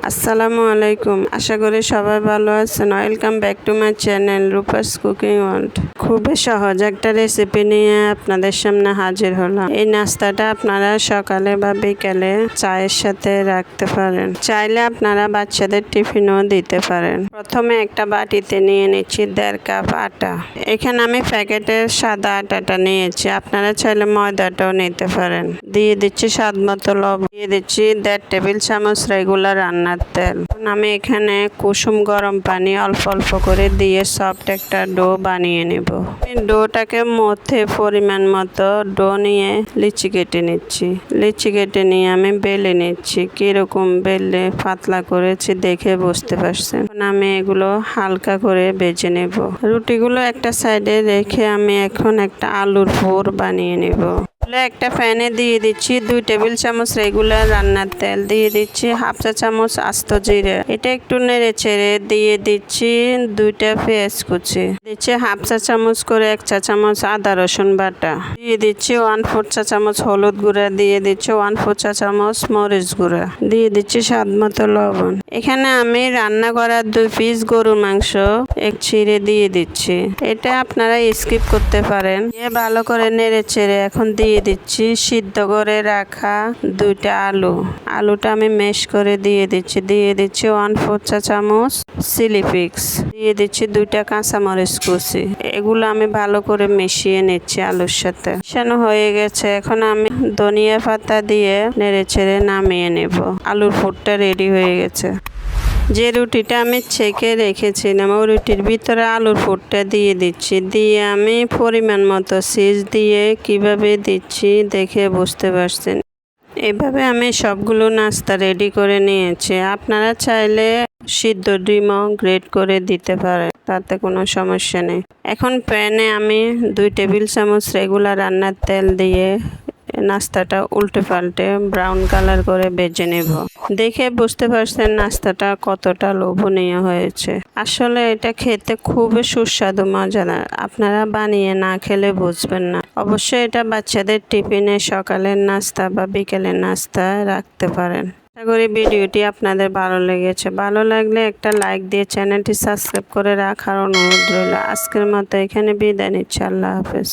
আসসালামু আলাইকুম। আশা করি সবাই ভালো আছেন। Welcome back to my channel Rupa's cooking world. খুবই সহজ একটা রেসিপি নিয়ে আপনাদের সামনে হাজির হলাম। এই নাস্তাটা আপনারা সকালে বা বিকেলে চায়ের সাথে রাখতে পারেন। চাইলে আপনারা বাচ্চাদের টিফিনও দিতে পারেন। প্রথমে একটা বাটিতে নিয়ে নিচ্ছি 1.5 কাপ আটা। এখানে আমি প্যাকেটের সাদা আটাটা নিয়েছি, আপনারা চাইলে ময়দাটাও নিতে পারেন। দিয়ে দিচ্ছি স্বাদ মতো লবণ, দিয়ে দিচ্ছি 1.5 টেবিল চামচ রেগুলার রান্নার তেল। আমি এখানে কুসুম গরম পানি অল্প অল্প করে দিয়ে সফট একটা ডো বানিয়ে নেব। ডোটাকে মধ্যে পরিমাণ মতো ডো নিয়ে লিচি কেটে নিচ্ছি। লিচি কেটে নিয়ে আমি বেলে নিচ্ছি। কিরকম বেললে পাতলা করেছি দেখে বুঝতে পারছেন। আমি এগুলো হালকা করে বেজে নেব। রুটিগুলো একটা সাইডে রেখে আমি এখন একটা আলুর পুর বানিয়ে নেব। একটা প্যানে দিয়ে দিচ্ছি 2 টেবিল চামচ রেগুলার রান্নার তেল, দিয়ে দিচ্ছি হাফ চা চামচ আস্ত জিরে। এটা একটু নেড়ে চেড়ে দিয়ে দিচ্ছি 2টা পেঁয়াজ কুচি, দিচ্ছি হাফ চা চামচ করে 1 চা চামচ আদা রসুন বাটা, দিয়ে দিচ্ছি 1/4 চা চামচ হলুদ গুঁড়া, দিয়ে দিচ্ছি 1/4 চা চামচ মরিচ গুঁড়া, দিয়ে দিচ্ছি স্বাদ মতো লবণ। এখানে আমি রান্না করার 2 পিস গরুর মাংস ছিঁড়ে দিয়ে দিচ্ছি। এটা আপনারা স্কিপ করতে পারেন। ভালো করে নেড়ে চেড়ে এখন দিয়ে দিচ্ছি সিদ্ধ করে রাখা 2টা আলুটা আমি ম্যাশ করে দিয়ে দিচ্ছি। দিয়ে দিচ্ছি 1/4 চা চামচ চিলি ফ্লেক্স, দিয়ে দিচ্ছি 2টা কাঁচামরিচ কুচি। এগুলো আমি ভালো করে মিশিয়ে নিচ্ছি আলুর সাথে। মিশানো হয়ে গেছে, এখন আমি ধনিয়া পাতা দিয়ে নেড়ে ছেড়ে নামিয়ে নেব। আলুর পুরটা রেডি হয়ে গেছে। যে রুটিটা আমি ছেঁকে রেখেছিলাম ওই রুটির ভিতরে আলুর পুরটা দিয়ে দিচ্ছি। দিয়ে আমি পরিমাণ মতো চিজ দিয়ে কিভাবে দিচ্ছি দেখে বুঝতে পারছেন। এভাবে আমি সবগুলো নাস্তা রেডি করে নিয়েছি। আপনারা চাইলে সিদ্ধ ডিমও গ্রেট করে দিতে পারেন, তাতে কোনো সমস্যা নেই। এখন প্যানে আমি 2 টেবিল চামচ রেগুলার রান্নার তেল দিয়ে নাস্তাটা উল্টে পাল্টে ব্রাউন কালার করে ভেজে নেব। দেখে বুঝতে পারছেন নাস্তাটা কতটা লোভনীয় হয়েছে। আসলে এটা খেতে খুবই সুস্বাদু মজাদার। আপনারা বানিয়ে না খেলে বুঝবেন না। অবশ্যই এটা বাচ্চাদের টিফিনে সকালের নাস্তা বা বিকেলের নাস্তা রাখতে পারেন। আশা করি ভিডিওটি আপনাদের ভালো লেগেছে। ভালো লাগলে একটা লাইক দিয়ে চ্যানেলটি সাবস্ক্রাইব করে রাখার অনুরোধ রইল। আজকের মতো এখানে বিদায় নিচ্ছি। আল্লাহ হাফেজ।